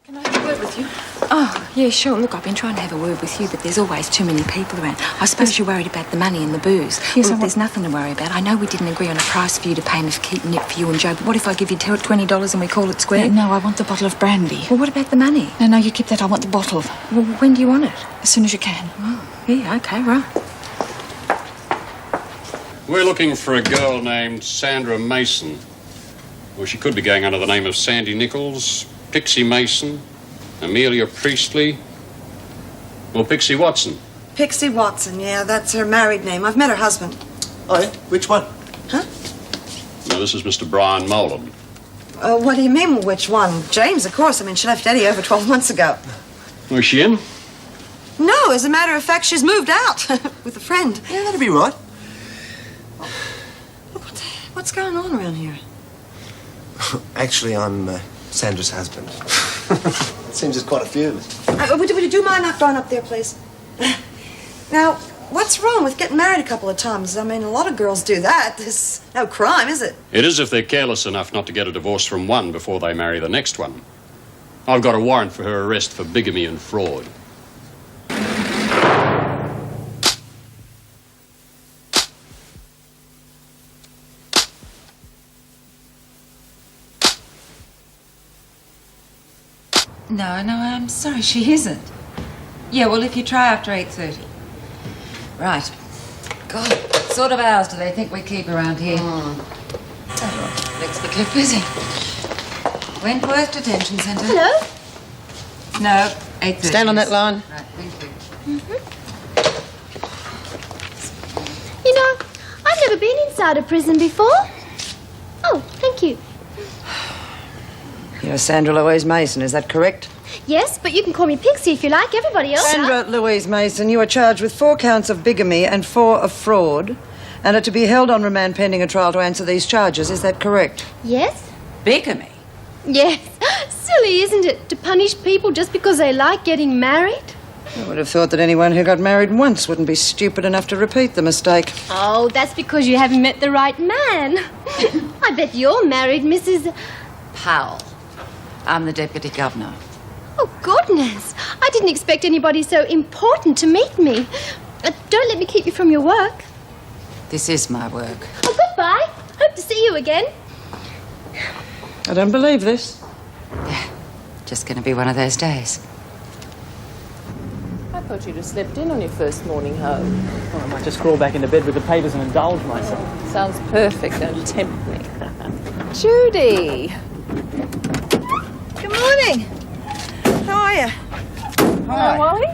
Can I have a word with you? Oh, yeah, sure. Look, I've been trying to have a word with you, but there's always too many people around. I suppose you're worried about the money and the booze. Yes, well, there's nothing to worry about. I know we didn't agree on a price for you to pay me for keeping it for you and Joe, but what if I give you $20 and we call it square? No, I want the bottle of brandy. Well, what about the money? No, you keep that. I want the bottle. Well, when do you want it? As soon as you can. Oh, yeah, okay, right. We're looking for a girl named Sandra Mason. Well, she could be going under the name of Sandy Nichols, Pixie Mason, Amelia Priestley, or Pixie Watson. Pixie Watson, yeah, that's her married name. I've met her husband. Oh, yeah? Which one? Huh? Now, this is Mr. Brian Molan. What do you mean, which one? James, of course. I mean, she left Eddie over 12 months ago. Was she in? No, as a matter of fact, she's moved out with a friend. Yeah, that'd be right. Look, what's going on around here? Actually, I'm Sandra's husband. Seems there's quite a few of us. Would you mind not going up there, please? Now, what's wrong with getting married a couple of times? I mean, a lot of girls do that. There's no crime, is it? It is if they're careless enough not to get a divorce from one before they marry the next one. I've got a warrant for her arrest for bigamy and fraud. No, I'm sorry, she isn't. Yeah, well, if you try after 8:30. Right. God, what sort of hours do they think we keep around here? Oh, looks to keep busy. Wentworth Detention Centre. Hello? No, 8:30. Stand on that line. Right, thank you. You know, I've never been inside a prison before. Oh, thank you. You're Sandra Louise Mason, is that correct? Yes, but you can call me Pixie if you like. Everybody else. Sandra Louise Mason, you are charged with 4 counts of bigamy and 4 of fraud, and are to be held on remand pending a trial to answer these charges. Is that correct? Yes? Bigamy? Yes. Silly, isn't it, to punish people just because they like getting married? I would have thought that anyone who got married once wouldn't be stupid enough to repeat the mistake. Oh, that's because you haven't met the right man. I bet you're married, Mrs. Powell. I'm the Deputy Governor. Oh, goodness. I didn't expect anybody so important to meet me. Don't let me keep you from your work. This is my work. Oh, goodbye. Hope to see you again. I don't believe this. Yeah, just gonna be one of those days. I thought you'd have slept in on your first morning home. Well, I might just crawl back into bed with the papers and indulge myself. Sounds perfect. Don't tempt me. Judy! Good morning. How are you? Hi, Wally?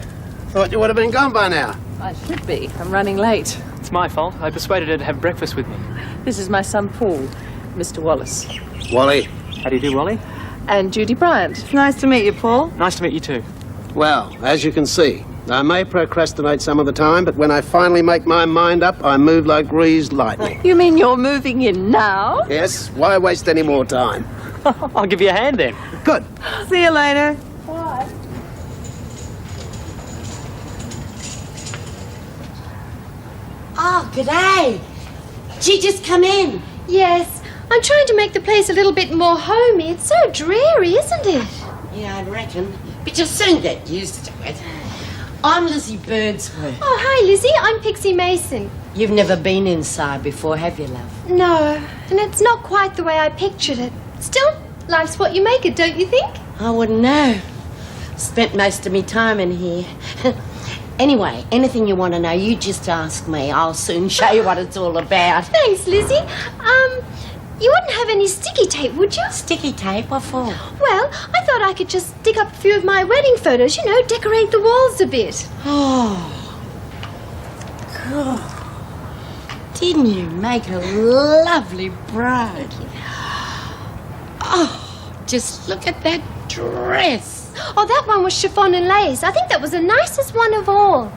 Thought you would have been gone by now. I should be. I'm running late. It's my fault. I persuaded her to have breakfast with me. This is my son, Paul, Mr. Wallace. Wally. How do you do, Wally? And Judy Bryant. Nice to meet you, Paul. Nice to meet you too. Well, as you can see, I may procrastinate some of the time, but when I finally make my mind up, I move like greased lightning. You mean you're moving in now? Yes, why waste any more time? I'll give you a hand then. Good. See you later. Bye. Oh, g'day. Did you just come in? Yes. I'm trying to make the place a little bit more homey. It's so dreary, isn't it? Yeah, I reckon. But you'll soon get used to it. I'm Lizzie Birdsworth. Oh, hi, Lizzie. I'm Pixie Mason. You've never been inside before, have you, love? No, and it's not quite the way I pictured it. Still, life's what you make it, don't you think? I wouldn't know. Spent most of me time in here. Anyway, anything you want to know, you just ask me. I'll soon show you what it's all about. Thanks, Lizzie. You wouldn't have any sticky tape, would you? Sticky tape? What for? Well, I thought I could just stick up a few of my wedding photos, you know, decorate the walls a bit. Oh, God. Didn't you make a lovely bride? Thank you. Oh, just look at that dress. Oh, that one was chiffon and lace. I think that was the nicest one of all.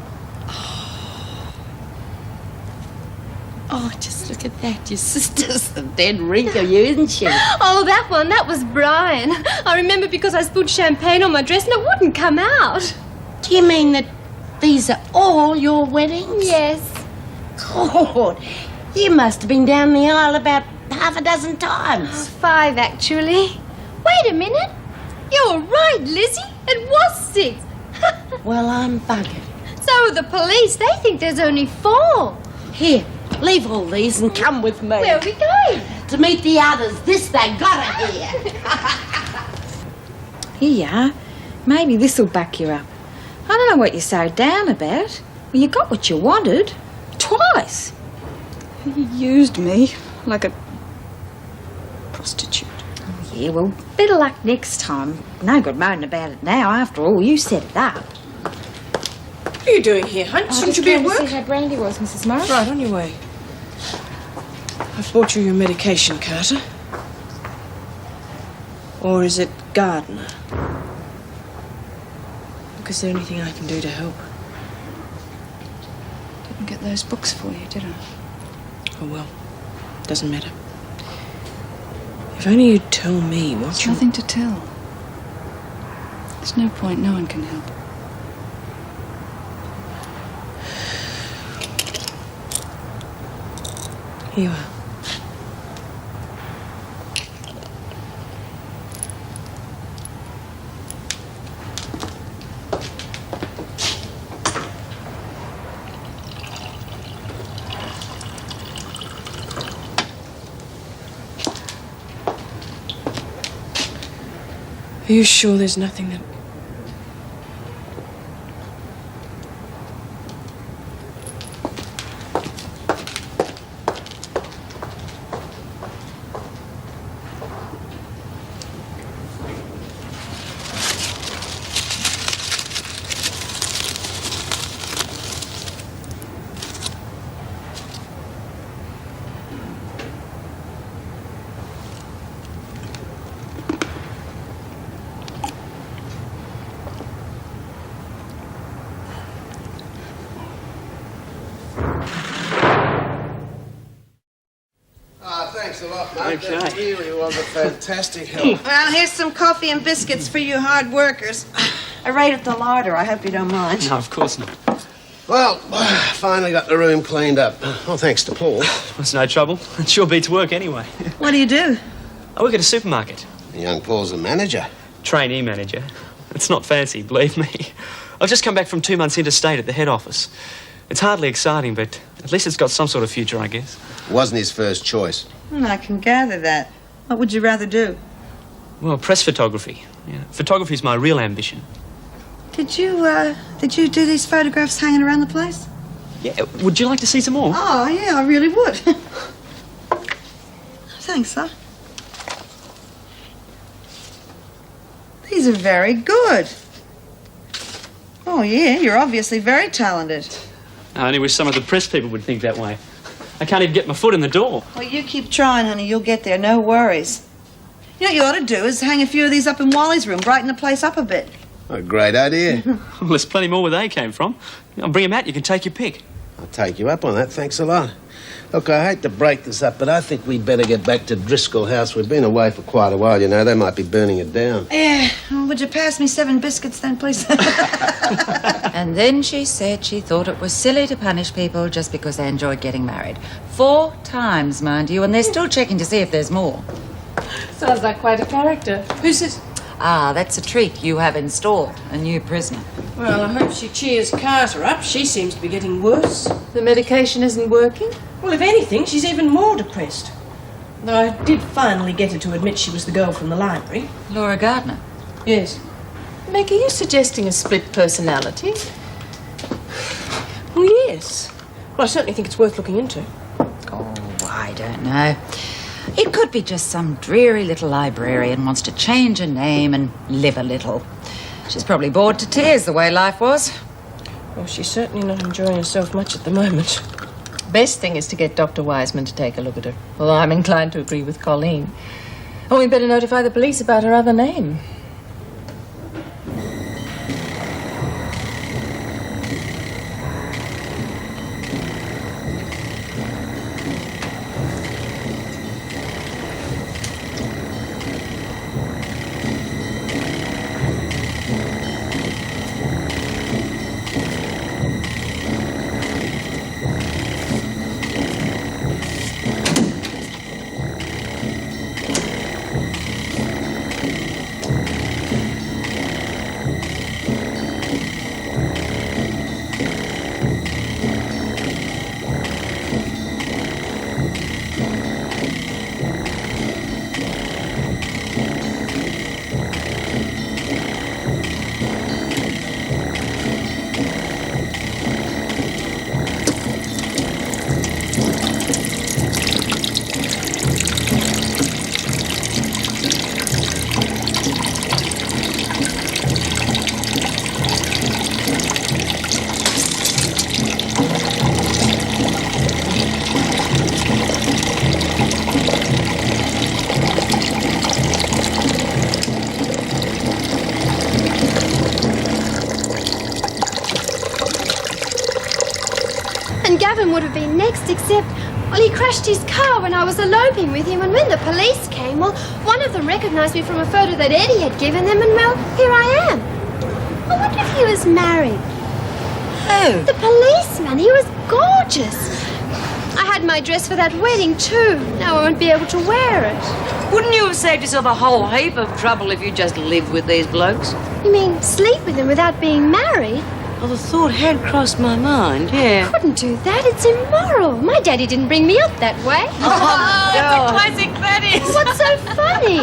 Oh, just look at that. Your sister's the dead ring of you, isn't she? Oh, that was Brian. I remember because I spilled champagne on my dress and it wouldn't come out. Do you mean that these are all your weddings? Yes. God, you must have been down the aisle about half a dozen times. 5, actually. Wait a minute. You're right. right, Lizzie. It was 6. Well, I'm buggered. So are the police. They think there's only 4. Here, leave all these and come with me. Where are we going? To meet the others. This they gotta hear. Here you are. Maybe this'll back you up. I don't know what you're so down about. Well, you got what you wanted. Twice. He used me like a prostitute. Oh, yeah, well, better luck next time. No good moaning about it now. After all, you set it up. What are you doing here, Hunt? Shouldn't you be at work? See how Brandy was, Mrs. Morris. Right, on your way. I've brought you your medication, Carter. Or is it Gardner? Look, is there anything I can do to help? Didn't get those books for you, did I? Oh, well. Doesn't matter. If only you'd tell me what There's you... nothing to tell. There's no point. No one can help. Here you are. Are you sure there's nothing that... Thanks a lot, mate. Okay. That really was a fantastic help. Well, here's some coffee and biscuits for you hard workers. I raided the larder. I hope you don't mind. No, of course not. Well, finally got the room cleaned up. Well, thanks to Paul. It's no trouble. It sure beats work anyway. What do you do? I work at a supermarket. Young Paul's the manager. Trainee manager. It's not fancy, believe me. I've just come back from 2 months interstate at the head office. It's hardly exciting, but at least it's got some sort of future, I guess. Wasn't his first choice. I can gather that. What would you rather do? Well, press photography. Yeah, photography's my real ambition. Did you do these photographs hanging around the place? Yeah, would you like to see some more? Oh, yeah, I really would. Thanks, sir. These are very good. Oh, yeah, you're obviously very talented. I only wish some of the press people would think that way. I can't even get my foot in the door. Well, you keep trying, honey. You'll get there. No worries. You know what you ought to do is hang a few of these up in Wally's room, brighten the place up a bit. A great idea. Well, there's plenty more where they came from. I'll bring them out. You can take your pick. I'll take you up on that. Thanks a lot. Look, I hate to break this up, but I think we'd better get back to Driscoll House. We've been away for quite a while, you know. They might be burning it down. Yeah. Well, would you pass me 7 biscuits then, please? And then she said she thought it was silly to punish people just because they enjoyed getting married. 4 times, mind you, and they're still checking to see if there's more. Sounds like quite a character. Who's this? Ah, that's a treat you have in store, a new prisoner. Well, I hope she cheers Carter up. She seems to be getting worse. The medication isn't working? Well, if anything, she's even more depressed. Though I did finally get her to admit she was the girl from the library. Laura Gardner. Yes. Meg, are you suggesting a split personality? Well, yes. Well, I certainly think it's worth looking into. Oh, I don't know. It could be just some dreary little librarian wants to change her name and live a little. She's probably bored to tears the way life was. Well, she's certainly not enjoying herself much at the moment. Best thing is to get Dr. Wiseman to take a look at her. Well, I'm inclined to agree with Colleen. Oh, we better notify the police about her other name. Gavin would have been next, except, well, he crashed his car when I was eloping with him, and when the police came, well, one of them recognised me from a photo that Eddie had given them, and, well, here I am. I wonder if he was married. Who? The policeman. He was gorgeous. I had my dress for that wedding, too. Now I won't be able to wear it. Wouldn't you have saved yourself a whole heap of trouble if you just lived with these blokes? You mean sleep with them without being married? Well, the thought had crossed my mind, yeah. I couldn't do that. It's immoral. My daddy didn't bring me up that way. Oh, classic, that is. What's so funny?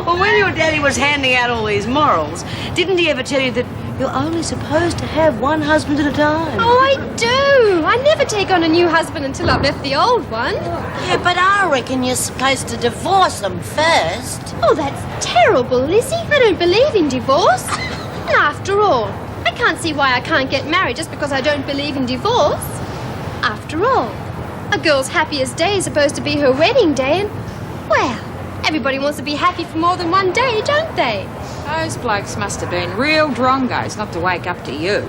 Well, when your daddy was handing out all these morals, didn't he ever tell you that you're only supposed to have one husband at a time? Oh, I do. I never take on a new husband until I've left the old one. Yeah, but I reckon you're supposed to divorce them first. Oh, that's terrible, Lizzie. I don't believe in divorce. And after all, I can't see why I can't get married just because I don't believe in divorce. After all, a girl's happiest day is supposed to be her wedding day, and, well, everybody wants to be happy for more than one day, don't they? Those blokes must have been real drongos not to wake up to you.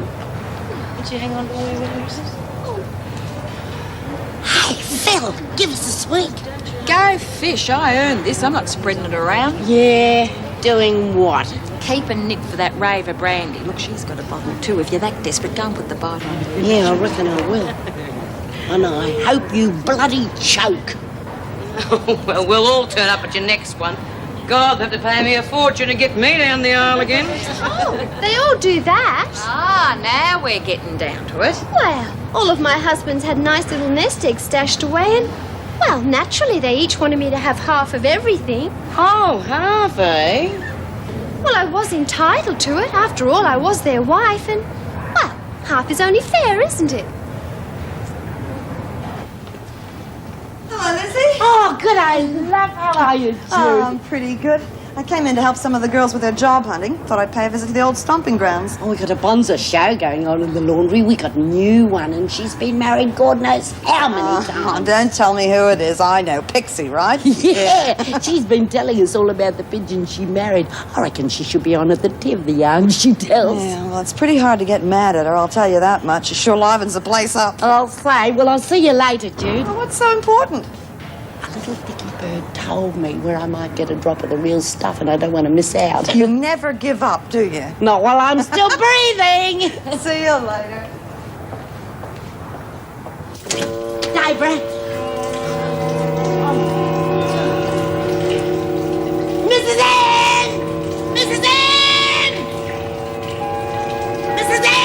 Would you hang on to all your roses? Hey, Phil, give us a sweet. Go fish, I earned this. I'm not spreading it around. Yeah, doing what? Keep a nip for that rave of Brandy. Look, she's got a bottle too. If you're that desperate, go and put the bottle on. Yeah, I reckon I will. And I hope you bloody choke. Well, we'll all turn up at your next one. God, they'll have to pay me a fortune to get me down the aisle again. Oh, they all do that. Ah, now we're getting down to it. Well, all of my husbands had nice little nest eggs stashed away, and, well, naturally they each wanted me to have half of everything. Oh, half, eh? Well, I was entitled to it. After all, I was their wife, and, well, half is only fair, isn't it? Hello, Lizzie. Oh, good. I love how are you, Jude? Oh, I'm pretty good. I came in to help some of the girls with their job hunting. Thought I'd pay a visit to the old stomping grounds. Oh, we got a bonza show going on in the laundry. We got a new one, and she's been married God knows how many times. Don't tell me who it is. I know. Pixie, right? Yeah, she's been telling us all about the pigeon she married. I reckon she should be on at the tip, the young, she tells. Yeah, well, it's pretty hard to get mad at her, I'll tell you that much. She sure livens the place up. I'll say. Well, I'll see you later, Jude. Well, what's so important? A little thicky bird told me where I might get a drop of the real stuff, and I don't want to miss out. You never give up, do you? Not while I'm still breathing. See you later. Debra. Mrs. Ann! Mrs. Ann! Mrs. Ann!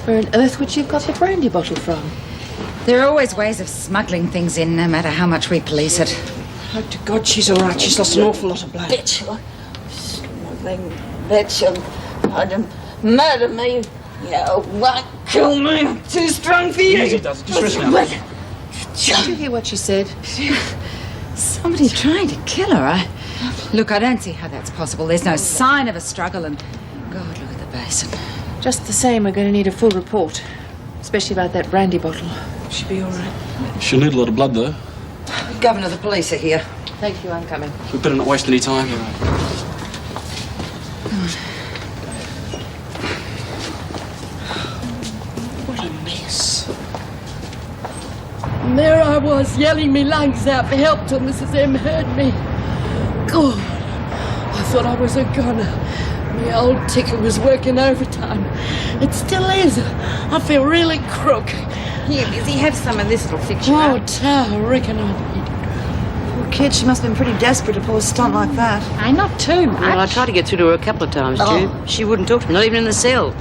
Where on earth would she have got the brandy bottle from? There are always ways of smuggling things in, no matter how much we police it. Hope to God she's all right. She's lost an awful lot of blood. Bitch. Nothing. Bitch. I'd murder me. You won't kill me. I'm too strong for you. Easy does it. Just rest now. Did you hear what she said? Somebody trying to kill her. Look, I don't see how that's possible. There's no sign of a struggle, and God, look at the basin. Just the same, we're going to need a full report. Especially about that brandy bottle. She'll be all right. She'll need a lot of blood, though. Governor of the police are here. Thank you, I'm coming. We better not waste any time. What a mess. And there I was, yelling me lungs out for help till Mrs. M heard me. God, I thought I was a goner. My old ticker was working overtime. It still is. I feel really crook. Here, Lizzie, have some of this. It'll fix you Oh, up. I reckon I need. Poor kid, she must have been pretty desperate to pull a stunt like that. Not too much. Well, I tried to get through to her a couple of times, Jude. She wouldn't talk to me, not even in the cell.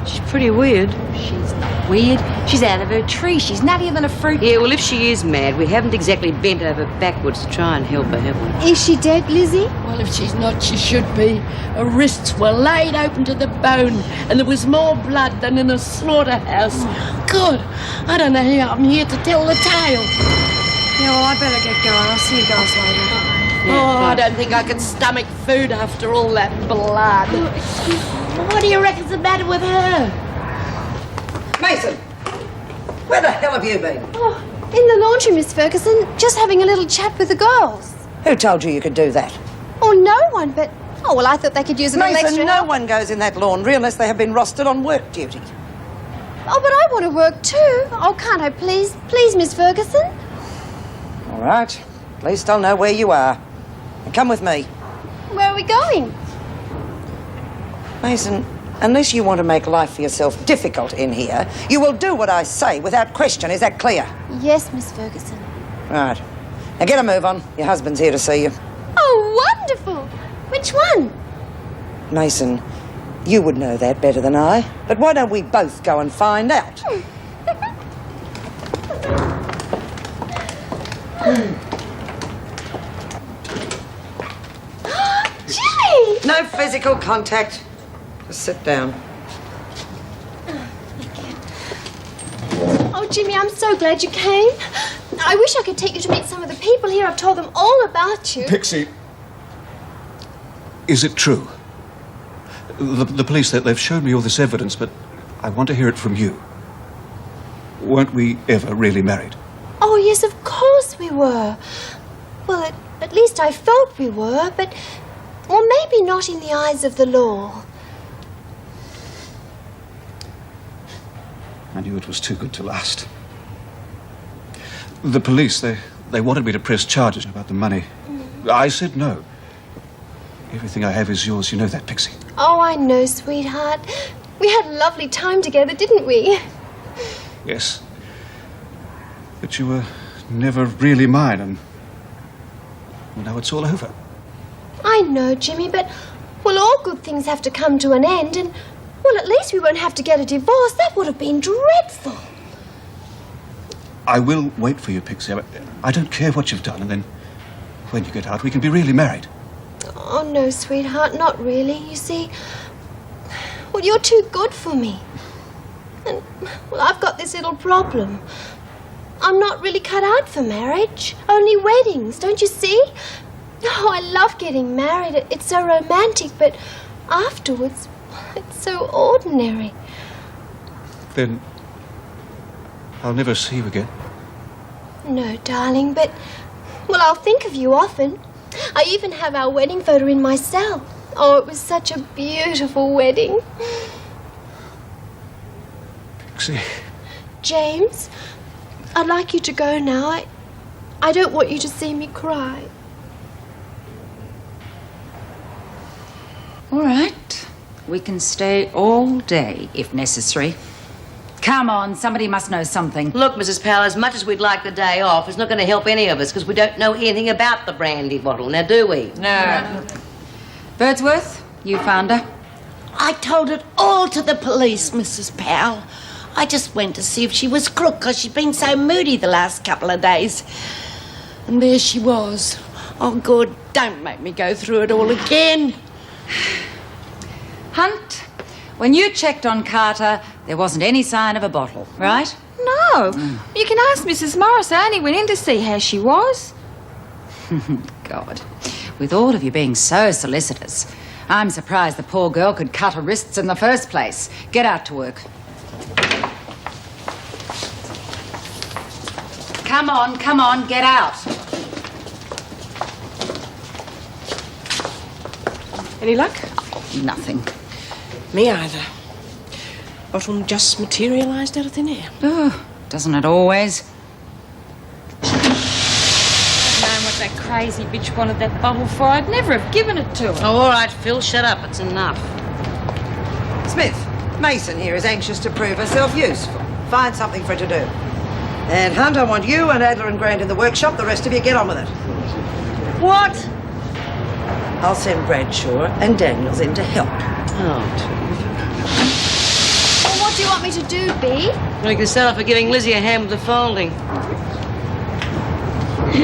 She's pretty weird. She's not weird. She's out of her tree. She's nuttier than a fruit. Yeah, well, if she is mad, we haven't exactly bent over backwards to try and help her, have we? Is she dead, Lizzie? Well, if she's not, she should be. Her wrists were laid open to the bone, and there was more blood than in a slaughterhouse. God, I don't know how I'm here to tell the tale. Yeah, well, I better get going. I'll see you guys later. I don't think I could stomach food after all that blood. What do you reckon's the matter with her? Mason, where the hell have you been? Oh, in the laundry, Miss Ferguson, just having a little chat with the girls. Who told you you could do that? Oh, no one, but Oh, well, I thought they could use a little Mason, extra no help. one goes in that laundry unless they have been rostered on work duty. Oh, but I want to work too. Oh, can't I please? Please, Miss Ferguson? All right. At least I'll know where you are. And come with me. Where are we going? Mason, unless you want to make life for yourself difficult in here, you will do what I say without question. Is that clear? Yes, Miss Ferguson. Right. Now get a move on. Your husband's here to see you. Oh, wonderful. Which one? Mason, you would know that better than I. But why don't we both go and find out? Jimmy! No physical contact. Just sit down. Oh, Jimmy, I'm so glad you came. I wish I could take you to meet some of the people here. I've told them all about you. Pixie, is it true? The police, they've shown me all this evidence, but I want to hear it from you. Weren't we ever really married? Oh, yes, of course we were. Well, at least I felt we were, but... Well, maybe not in the eyes of the law. I knew it was too good to last. The police, they wanted me to press charges about the money. I said no. Everything I have is yours. You know that, Pixie. Oh, I know, sweetheart. We had a lovely time together, didn't we? Yes. But you were never really mine, and well, now it's all over. I know, Jimmy, but... Well, all good things have to come to an end, and... Well, at least we won't have to get a divorce. That would have been dreadful. I will wait for you, Pixie. I don't care what you've done, and then when you get out, we can be really married. Oh, no, sweetheart, not really. You see... Well, you're too good for me. And, well, I've got this little problem. I'm not really cut out for marriage. Only weddings, don't you see? Oh, I love getting married. It's so romantic, but afterwards, it's so ordinary. Then I'll never see you again. No, darling, but... Well, I'll think of you often. I even have our wedding photo in my cell. Oh, it was such a beautiful wedding. Pixie. James, I'd like you to go now. I don't want you to see me cry. All right. We can stay all day if necessary. Come on, somebody must know something. Look, Mrs. Powell, as much as we'd like the day off, it's not going to help any of us because we don't know anything about the brandy bottle, now do we? No. Birdsworth, you found her? I told it all to the police, Mrs. Powell. I just went to see if she was crook because she'd been so moody the last couple of days. And there she was. Oh, good. Don't make me go through it all again. Hunt, when you checked on Carter, there wasn't any sign of a bottle, right? No. You can ask Mrs. Morris. I only went in to see how she was. God, with all of you being so solicitous, I'm surprised the poor girl could cut her wrists in the first place. Get out to work. Come on, get out. Any luck? Nothing. Me either. Bottle just materialised out of thin air. Oh, doesn't it always? I've known what that crazy bitch wanted that bottle for. I'd never have given it to her. Oh, all right, Phil, shut up. It's enough. Smith, Mason here is anxious to prove herself useful. Find something for her to do. And Hunt, I want you and Adler and Grant in the workshop. The rest of you get on with it. What? I'll send Bradshaw and Daniels in to help. Oh, Well, what do you want me to do, Bee? well, you can start off by giving Lizzie a hand with the folding.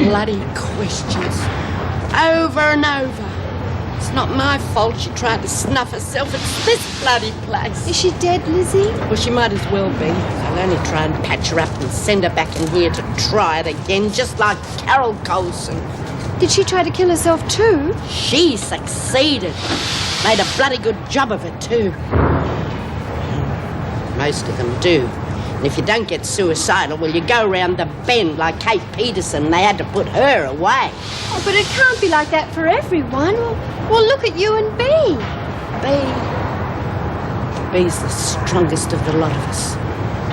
Bloody questions. Over and over. It's not my fault she tried to snuff herself. It's this bloody place. Is she dead, Lizzie? Well, she might as well be. I'll only try and patch her up and send her back in here to try it again, just like Carol Colson. Did she try to kill herself too? She succeeded. Made a bloody good job of it, too. Most of them do. And if you don't get suicidal, well, you go round the bend like Kate Peterson. They had to put her away. Oh, but it can't be like that for everyone. Well, look at you and Bea. Bea's the strongest of the lot of us.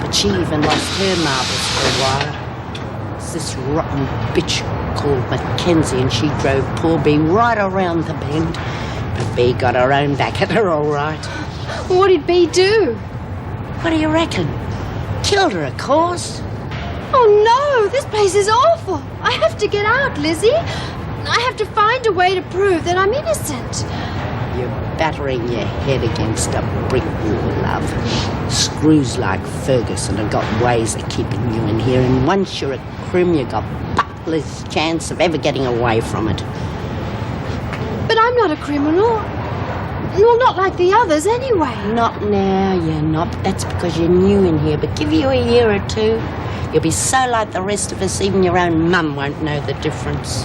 But she even lost her marbles for a while. It's this rotten bitch called Mackenzie, and she drove poor Bea right around the bend. But Bea got her own back at her all right. What did Bea do? What do you reckon? Killed her, of course. Oh, no, this place is awful. I have to get out, Lizzie. I have to find a way to prove that I'm innocent. You're battering your head against a brick wall, love. Screws like Ferguson have got ways of keeping you in here, and once you're a crim, you've got butless chance of ever getting away from it. But I'm not a criminal. Well, not like the others, anyway. Not now, you're not. That's because you're new in here. But give you a year or two, you'll be so like the rest of us, even your own mum won't know the difference.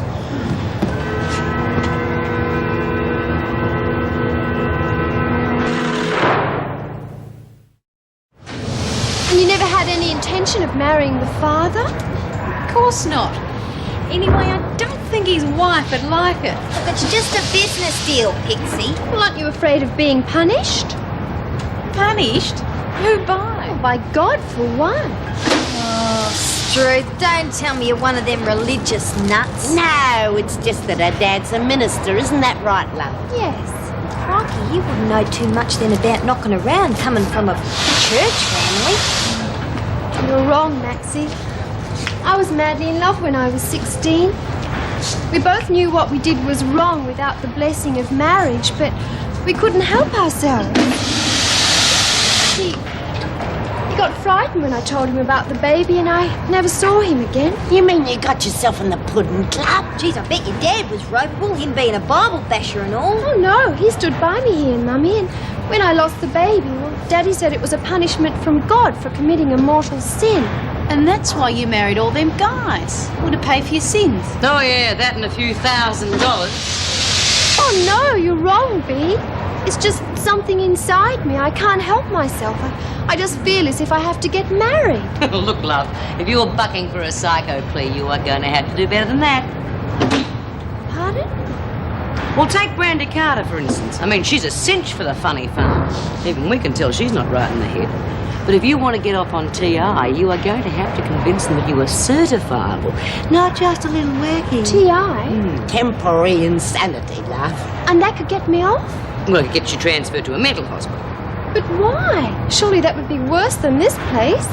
And you never had any intention of marrying the father? Of course not. Anyway, I don't think his wife would like it. Look, it's just a business deal, Pixie. Well, aren't you afraid of being punished? Punished? Who by? Oh, by God, for one. Oh, Struth, don't tell me you're one of them religious nuts. No, it's just that her dad's a minister. Isn't that right, love? Yes. Crikey, you wouldn't know too much then about knocking around coming from a church family. You're wrong, Maxie. I was madly in love when I was 16. We both knew what we did was wrong without the blessing of marriage, but we couldn't help ourselves. He got frightened when I told him about the baby, and I never saw him again. You mean you got yourself in the pudding club? Geez, I bet your dad was ropeable, him being a Bible basher and all. Oh, no, he stood by me here, Mummy, and when I lost the baby, well, Daddy said it was a punishment from God for committing a mortal sin. And that's why you married all them guys. Well, to pay for your sins. Oh, yeah, that and a few $1,000. Oh, no, you're wrong, Bea. It's just something inside me. I can't help myself. I just feel as if I have to get married. Look, love, if you're bucking for a psycho plea, you are going to have to do better than that. Pardon? Well, take Brandy Carter, for instance. I mean, she's a cinch for the funny farm. Even we can tell she's not right in the head. But if you want to get off on TI, you are going to have to convince them that you are certifiable, not just a little working. TI? Temporary insanity, love. And that could get me off? Well, it gets you transferred to a mental hospital. But why? Surely that would be worse than this place.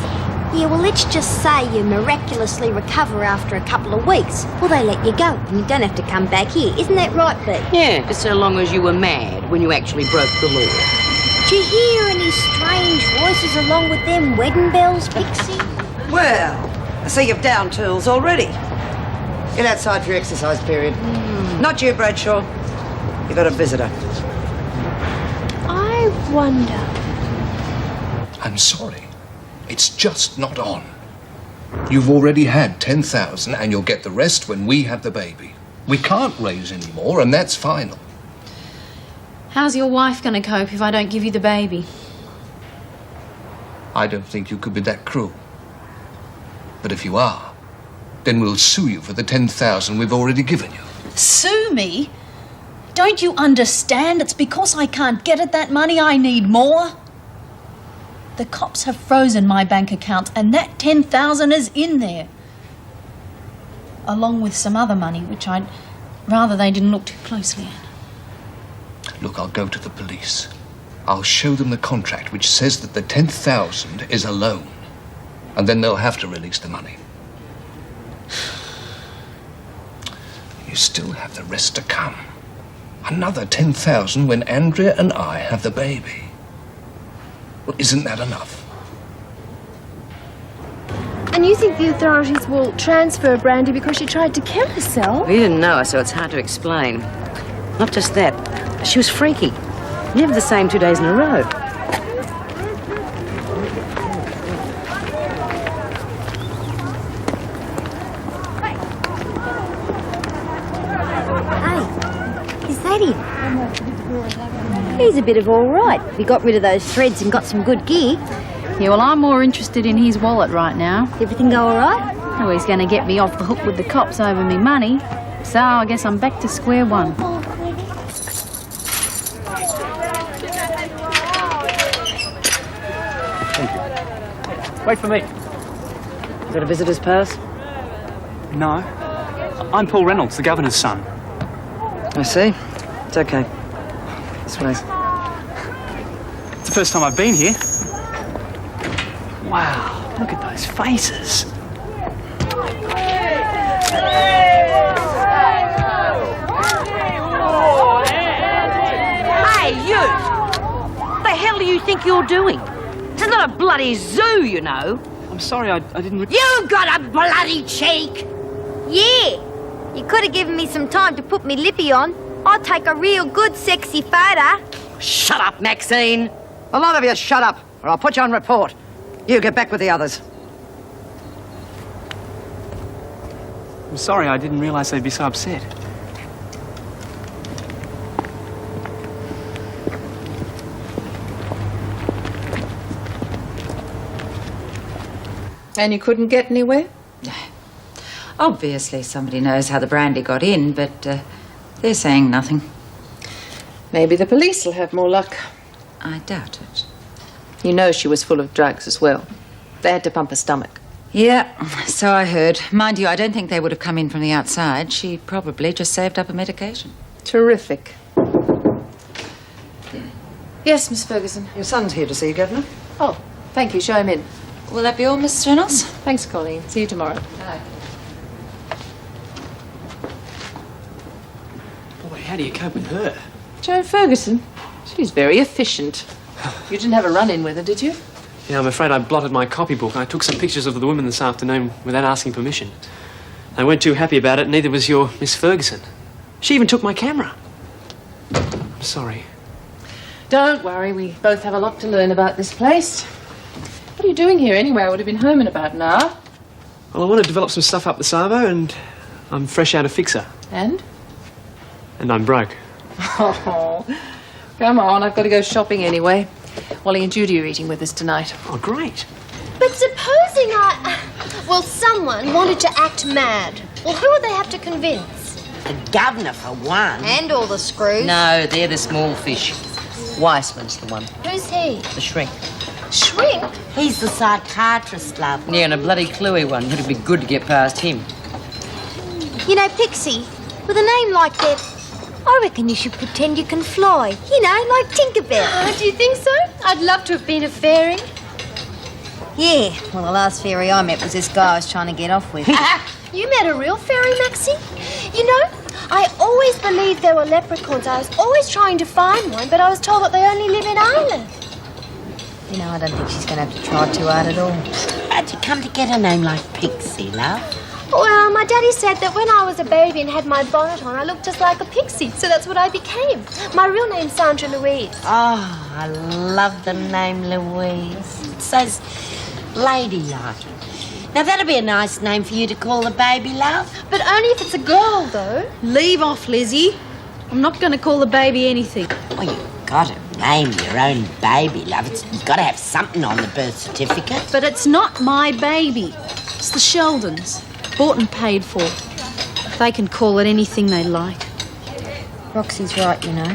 Yeah, well, let's just say you miraculously recover after a couple of weeks. Well, they let you go, and you don't have to come back here. Isn't that right, Bea? Yeah, just so long as you were mad when you actually broke the law. Did you hear any strange voices along with them wedding bells, Pixie? Well, I see you've down tools already. Get outside for your exercise period. Not you, Bradshaw. You got a visitor. I wonder. I'm sorry. It's just not on. You've already had 10,000 and you'll get the rest when we have the baby. We can't raise any more, and that's final. How's your wife going to cope if I don't give you the baby? I don't think you could be that cruel. But if you are, then we'll sue you for the 10,000 we've already given you. Sue me? Don't you understand? It's because I can't get at that money I need more. The cops have frozen my bank account, and that 10,000 is in there. Along with some other money, which I'd rather they didn't look too closely at. Look, I'll go to the police. I'll show them the contract which says that the 10,000 is a loan. And then they'll have to release the money. You still have the rest to come. Another 10,000 when Andrea and I have the baby. Well, isn't that enough? And you think the authorities will transfer Brandy because she tried to kill herself? We didn't know her, so it's hard to explain. Not just that, she was freaky. Never the same 2 days in a row. Hey, is that him? He's a bit of all right. We got rid of those threads and got some good gear. Yeah, well, I'm more interested in his wallet right now. Everything go all right? Oh, he's going to get me off the hook with the cops over me money. So I guess I'm back to square one. Thank you. Wait for me. Is that a visitor's pass? No. I'm Paul Reynolds, the governor's son. I see. It's okay. This way. It's the first time I've been here. Wow, look at those faces. Hey, you! What the hell do you think you're doing? This is not a bloody zoo, you know. I'm sorry, I didn't... You got a bloody cheek! Yeah. You could have given me some time to put me lippy on. I'll take a real good sexy photo. Shut up, Maxine. A lot of you shut up, or I'll put you on report. You get back with the others. I'm sorry, I didn't realise they'd be so upset. And you couldn't get anywhere? Obviously, somebody knows how the brandy got in, but they're saying nothing. Maybe the police will have more luck. I doubt it. You know she was full of drugs as well. They had to pump her stomach. Yeah, so I heard. Mind you, I don't think they would have come in from the outside. She probably just saved up a medication. Terrific. Yes, Miss Ferguson. Your son's here to see you, Governor. Oh, thank you. Show him in. Will that be all, Miss Reynolds? Thanks, Colleen. See you tomorrow. Bye. Boy, how do you cope with her? Joe Ferguson? She's very efficient. You didn't have a run-in with her, did you? Yeah, I'm afraid I blotted my copybook. I took some pictures of the women this afternoon without asking permission. They weren't too happy about it, neither was your Miss Ferguson. She even took my camera. I'm sorry. Don't worry, we both have a lot to learn about this place. What are you doing here anyway? I would have been home in about an hour. Well, I want to develop some stuff up the Savo, and I'm fresh out of Fixer. And? And I'm broke. Oh, come on, I've got to go shopping anyway. Wally and Judy are eating with us tonight. Oh, great. But supposing well, someone wanted to act mad. Well, who would they have to convince? The governor, for one. And all the screws. No, they're the small fish. Weissman's the one. Who's he? The shrink. Shrink? He's the psychiatrist, love. Yeah, and a bloody cluey one. It'd be good to get past him. You know, Pixie, with a name like that, I reckon you should pretend you can fly. You know, like Tinkerbell. Do you think so? I'd love to have been a fairy. Yeah, well, the last fairy I met was this guy I was trying to get off with. You met a real fairy, Maxie? You know, I always believed there were leprechauns. I was always trying to find one, but I was told that they only live in Ireland. You know, I don't think she's going to have to try too hard at all. How'd you come to get a name like Pixie, love? Well, my daddy said that when I was a baby and had my bonnet on, I looked just like a pixie, so that's what I became. My real name's Sandra Louise. Oh, I love the name Louise. It says ladylike. Now, that'd be a nice name for you to call the baby, love. But only if it's a girl, though. Leave off, Lizzie. I'm not going to call the baby anything. Well, you've got to name your own baby, love. You've got to have something on the birth certificate. But it's not my baby. It's the Sheldons. Bought and paid for. They can call it anything they like. Roxy's right, you know.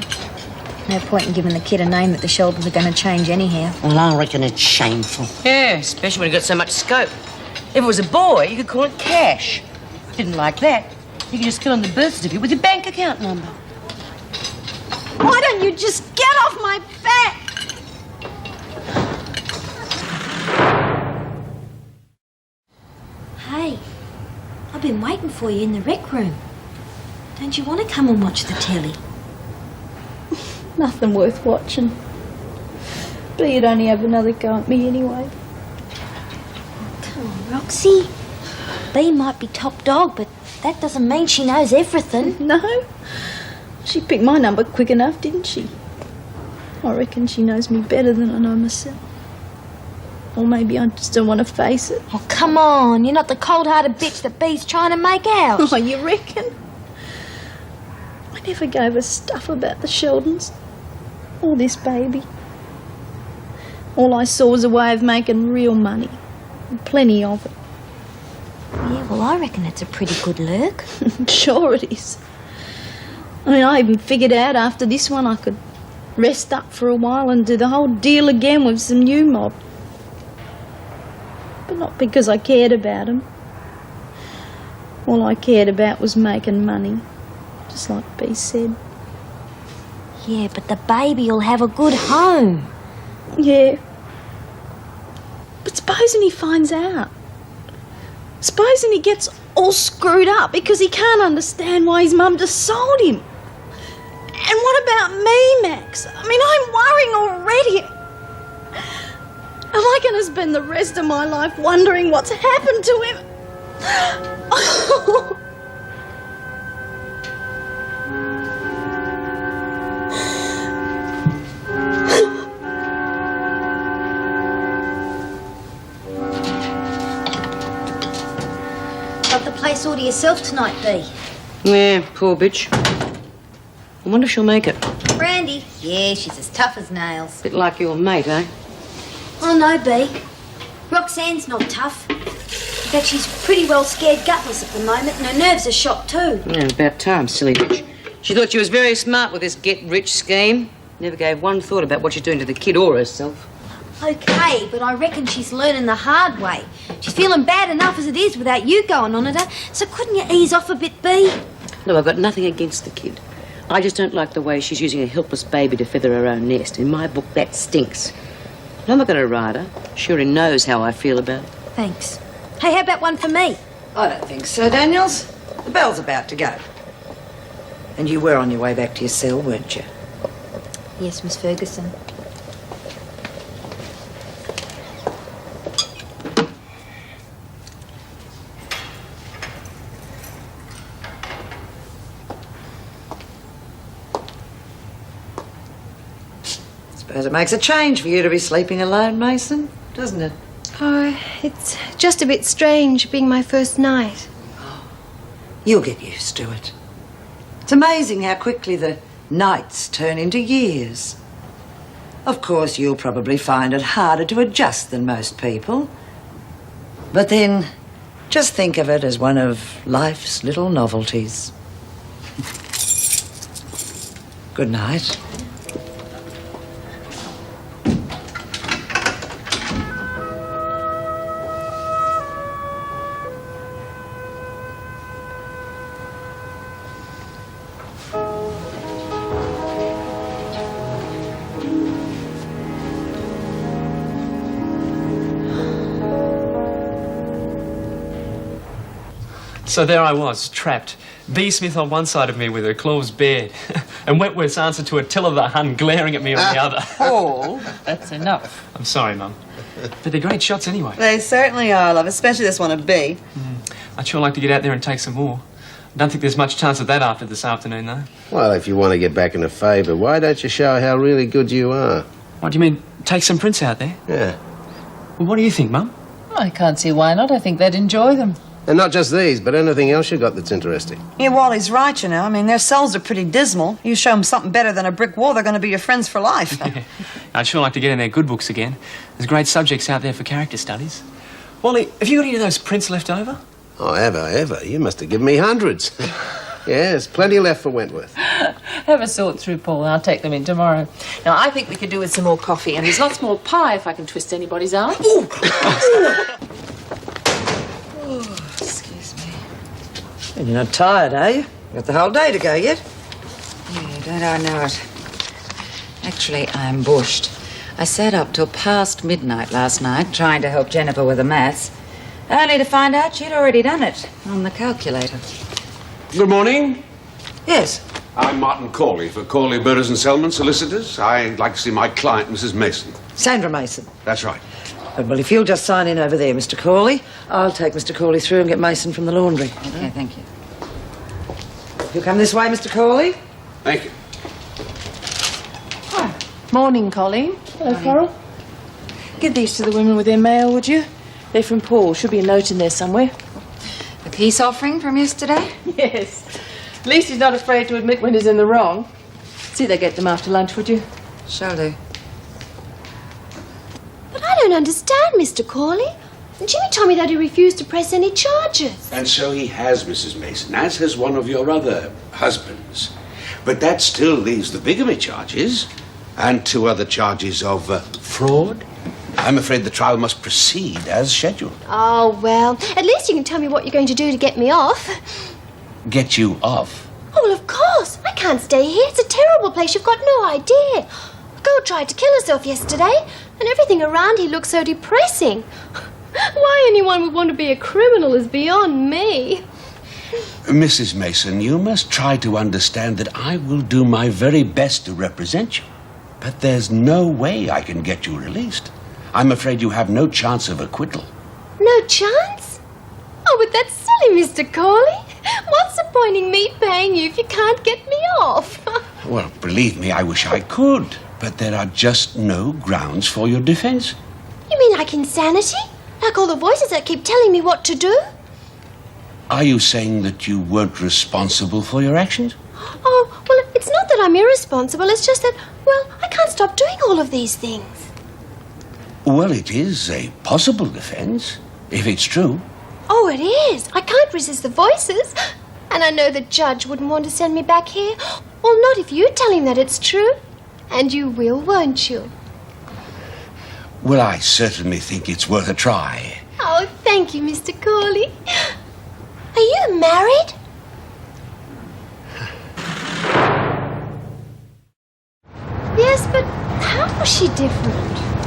No point in giving the kid a name that the Sheldons are going to change anyhow. Well, I reckon it's shameful. Yeah, especially when you've got so much scope. If it was a boy, you could call it Cash. Didn't like that. You could just fill in the birth certificate with your bank account number. Why don't you just get off my back? Hey, I've been waiting for you in the rec room. Don't you want to come and watch the telly? Nothing worth watching. But you'd only have another go at me anyway. Come on, Roxy. Bea might be top dog, but that doesn't mean she knows everything. No. She picked my number quick enough, didn't she? I reckon she knows me better than I know myself. Or maybe I just don't want to face it. Oh, come on. You're not the cold-hearted bitch that Bea's trying to make out. Oh, you reckon? I never gave a stuff about the Sheldons. Or this baby. All I saw was a way of making real money. Plenty of it. Yeah, well, I reckon it's a pretty good lurk. Sure it is. I mean, I even figured out after this one I could rest up for a while and do the whole deal again with some new mob. But not because I cared about them. All I cared about was making money, just like B said. Yeah, but the baby'll have a good home. Yeah. But supposing he finds out? Supposing he gets all screwed up because he can't understand why his mum just sold him? And what about me, Max? I mean, I'm worrying already. Am I going to spend the rest of my life wondering what's happened to him? Got the place all to yourself tonight, Bea. Yeah, poor bitch. I wonder if she'll make it. Brandy? Yeah, she's as tough as nails. Bit like your mate, eh? Oh, no, Bea. Roxanne's not tough. In fact, she's pretty well scared gutless at the moment, and her nerves are shot too. Yeah, about time, silly bitch. She thought she was very smart with this get-rich scheme. Never gave one thought about what she's doing to the kid or herself. Okay, but I reckon she's learning the hard way. She's feeling bad enough as it is without you going on at her, so couldn't you ease off a bit, Bea? No, I've got nothing against the kid. I just don't like the way she's using a helpless baby to feather her own nest. In my book, that stinks. I'm not going to ride her. Shuri knows how I feel about it. Thanks. Hey, how about one for me? I don't think so, Daniels. The bell's about to go. And you were on your way back to your cell, weren't you? Yes, Miss Ferguson. Suppose it makes a change for you to be sleeping alone, Mason, doesn't it? Oh, it's just a bit strange being my first night. You'll get used to it. It's amazing how quickly the nights turn into years. Of course, you'll probably find it harder to adjust than most people. But then, just think of it as one of life's little novelties. Good night. So there I was, trapped. B. Smith on one side of me with her claws bared, and Wentworth's answer to Attila the Hun glaring at me on the other. Paul, that's enough. I'm sorry, Mum. But they're great shots anyway. They certainly are, love, especially this one of B. I'd sure like to get out there and take some more. I don't think there's much chance of that after this afternoon, though. Well, if you want to get back in a favour, why don't you show how really good you are? What do you mean, take some prints out there? Yeah. Well, what do you think, Mum? I can't see why not. I think they'd enjoy them. And not just these, but anything else you got that's interesting. Yeah, Wally's right, you know. I mean, their cells are pretty dismal. You show them something better than a brick wall, they're going to be your friends for life. Yeah. I'd sure like to get in their good books again. There's great subjects out there for character studies. Wally, have you got any of those prints left over? Oh, ever. You must have given me hundreds. Yeah, there's plenty left for Wentworth. Have a sort through, Paul. I'll take them in tomorrow. Now, I think we could do with some more coffee, and there's lots more pie if I can twist anybody's arm. Excuse me. And you're not tired, are you? Got the whole day to go yet? Yeah, don't I know it. Actually, I'm bushed. I sat up till past midnight last night trying to help Jennifer with the maths, only to find out she'd already done it on the calculator. Good morning. Yes. I'm Martin Corley for Corley, Burroughs and Selman, solicitors. I'd like to see my client, Mrs. Mason. Sandra Mason. That's right. Well, if you'll just sign in over there, Mr. Corley, I'll take Mr. Corley through and get Mason from the laundry. Okay, thank you. You come this way, Mr. Corley. Thank you. Morning, Colleen. Hello, Coral. Give these to the women with their mail, would you? They're from Paul. Should be a note in there somewhere. The peace offering from yesterday? Yes. At least he's not afraid to admit when he's in the wrong. See they get them after lunch, would you? Shall do. don't understand, Mr. Corley. Jimmy told me that he refused to press any charges. And so he has, Mrs. Mason, as has one of your other husbands. But that still leaves the bigamy charges and 2 other charges of fraud. I'm afraid the trial must proceed as scheduled. Oh, well, at least you can tell me what you're going to do to get me off. Get you off? Oh, well, of course. I can't stay here. It's a terrible place. You've got no idea. A girl tried to kill herself yesterday, and everything around here looks so depressing. Why anyone would want to be a criminal is beyond me. Mrs. Mason, you must try to understand that I will do my very best to represent you. But there's no way I can get you released. I'm afraid you have no chance of acquittal. No chance? Oh, but that's silly, Mr. Corley. What's the point in me paying you if you can't get me off? Well, believe me, I wish I could. But there are just no grounds for your defense. You mean like insanity? Like all the voices that keep telling me what to do? Are you saying that you weren't responsible for your actions? Oh, well, it's not that I'm irresponsible. It's just that, well, I can't stop doing all of these things. Well, it is a possible defense, if it's true. Oh, it is. I can't resist the voices. And I know the judge wouldn't want to send me back here. Well, not if you tell him that it's true. And you will, won't you? Well, I certainly think it's worth a try. Oh, thank you, Mr. Corley. Are you married? Yes, but how was she different?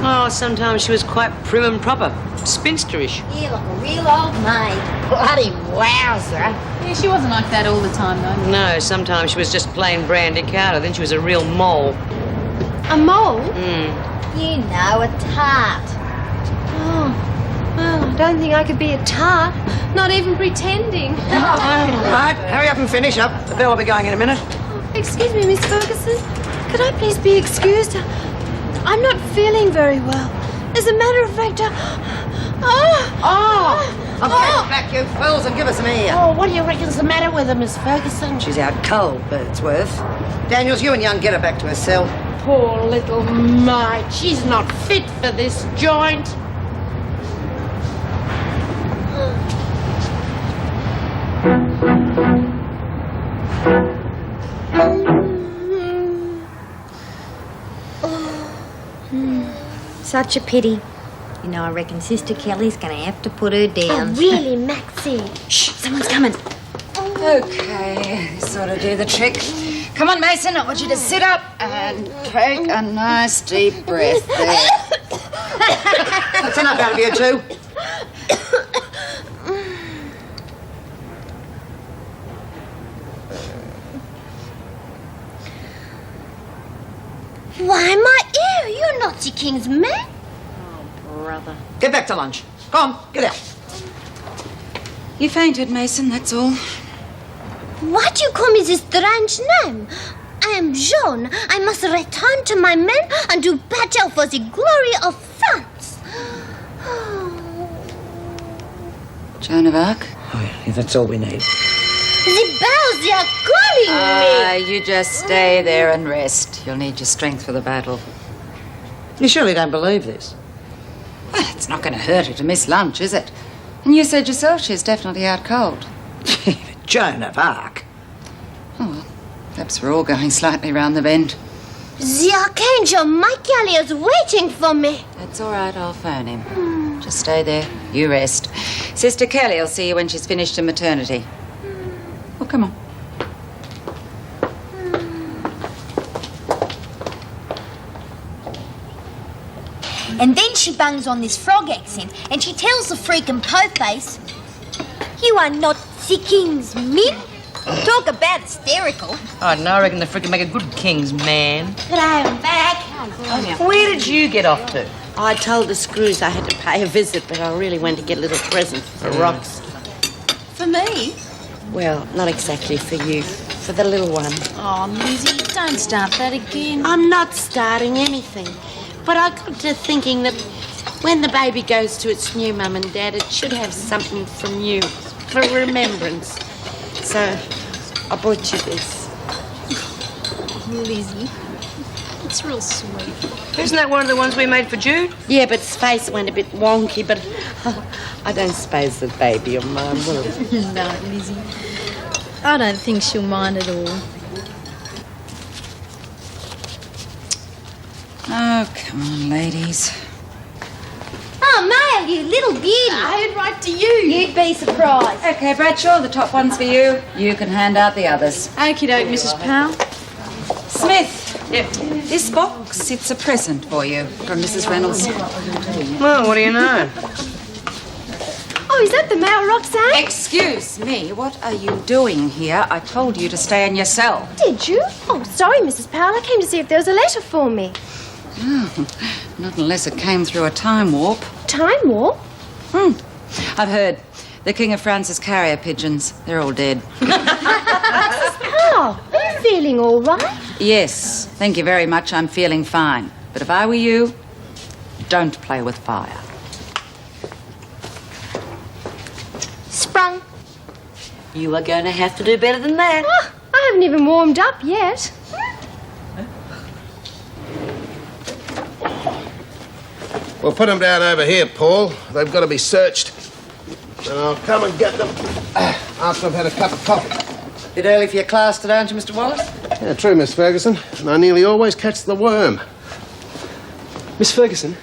Oh, sometimes she was quite prim and proper, spinsterish. You look a real old maid. Bloody wowzer. Yeah, she wasn't like that all the time, though. No, sometimes she was just plain Brandy Carter, then she was a real mole. A mole? You know, a tart. Oh, well, I don't think I could be a tart. Not even pretending. Right, hurry up and finish up. The bell will be going in a minute. Excuse me, Miss Ferguson. Could I please be excused? I'm not feeling very well. As a matter of fact, Get back, you fools, and give us some air. Oh, what do you reckon's the matter with her, Miss Ferguson? She's out cold, Wordsworth. Daniels, you and Young get her back to her cell. Poor little mite. She's not fit for this joint. Such a pity. You know, I reckon Sister Kelly's gonna have to put her down. Oh, really, Maxie? Shh, someone's coming. Okay, this ought to do the trick. Come on, Mason, I want you to sit up and take a nice deep breath there. That's enough out of you two. Why, my ear, you're not the king's man. Brother. Get back to lunch. Come on, get out. You fainted, Mason, that's all. What do you call me this strange name? I am Joan. I must return to my men and do battle for the glory of France. Joan of Arc? Oh, yeah, that's all we need. The bells, they are calling me. You just stay there and rest. You'll need your strength for the battle. You surely don't believe this? Well, it's not going to hurt her to miss lunch, is it? And you said yourself she's definitely out cold. Joan of Arc. Oh, well, perhaps we're all going slightly round the bend. The Archangel Michael is waiting for me. That's all right, I'll phone him. Just stay there. You rest. Sister Kelly will see you when she's finished her maternity. Oh, come on. And then she bangs on this frog accent and she tells the freaking po-face, you are not the king's men. Talk about hysterical. I don't know, I reckon the frickin' make a good king's man. But I'm back. Where did you get off to? I told the screws I had to pay a visit, but I really went to get a little present for Rox. For me? Well, not exactly for you, for the little one. Oh, Lizzie, don't start that again. I'm not starting anything, but I got to thinking that when the baby goes to its new mum and dad, it should have something from you for remembrance. So I bought you this. Lizzie, That's real sweet. Isn't that one of the ones we made for Jude? Yeah, but his face went a bit wonky, but I don't suppose the baby will mind, will it? No, Lizzie. I don't think she'll mind at all. Oh, come on, ladies. Oh, Mail, you little beauty. I head right to you. You'd be surprised. Okay, Bradshaw, the top one's for you. You can hand out the others. Okie doke, Mrs. Powell. Smith. Yep. This box, it's a present for you from Mrs. Reynolds. Well, what do you know? Oh, is that the mail, Roxanne? Excuse me, what are you doing here? I told you to stay in your cell. Did you? Oh, sorry, Mrs. Powell. I came to see if there was a letter for me. Oh, not unless it came through a time warp. Time warp? I've heard. The King of France's carrier pigeons. They're all dead. Mrs. Powell, are you feeling all right? Yes, thank you very much. I'm feeling fine. But if I were you, don't play with fire. Sprung. You are going to have to do better than that. Oh, I haven't even warmed up yet. Well, put them down over here, Paul. They've got to be searched. And I'll come and get them after I've had a cup of coffee. Bit early for your class today, aren't you, Mr. Wallace? Yeah, true, Miss Ferguson. And I nearly always catch the worm. Miss Ferguson,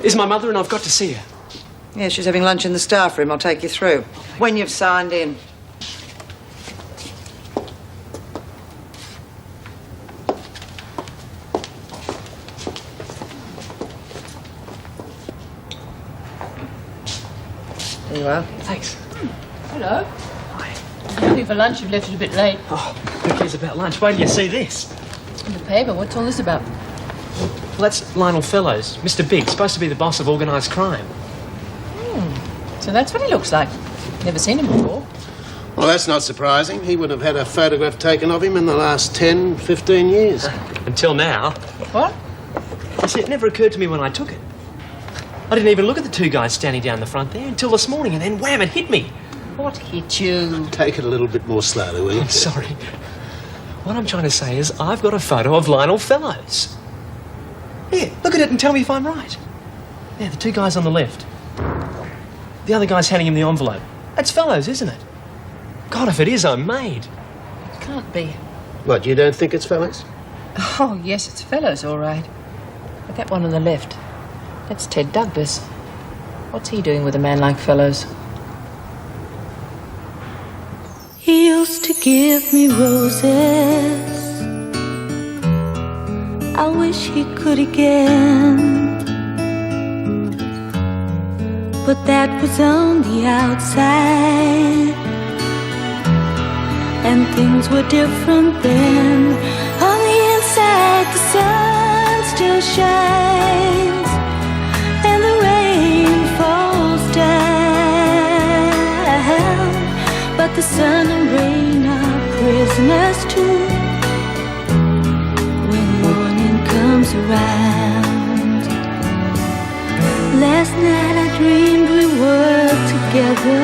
is my mother and I've got to see her. Yeah, she's having lunch in the staff room. I'll take you through. When you've signed in. There you are. Thanks. Hello. Hi. Only for lunch, you've left it a bit late. Oh, who cares about lunch? Wait till you see this. In the paper, what's all this about? Well, that's Lionel Fellows, Mr. Big, supposed to be the boss of organised crime. So that's what he looks like. Never seen him before. Well, that's not surprising. He would have had a photograph taken of him in the last 10, 15 years. Until now. What? You see, it never occurred to me when I took it. I didn't even look at the two guys standing down the front there until this morning, and then wham, it hit me. What hit you? Take it a little bit more slowly, will you? I'm sorry. What I'm trying to say is I've got a photo of Lionel Fellows. Here, look at it and tell me if I'm right. Yeah, the two guys on the left. The other guy's handing him the envelope. That's Fellows, isn't it? God, if it is, I'm made. It can't be. What, you don't think it's Fellows? Oh, yes, it's Fellows, all right. But that one on the left, that's Ted Douglas. What's he doing with a man like Fellows? He used to give me roses. I wish he could again. But that was on the outside, and things were different then. On the inside, the sun still shines, and the rain falls down. But the sun and rain are prisoners too when morning comes around. Last night I dreamed we were together,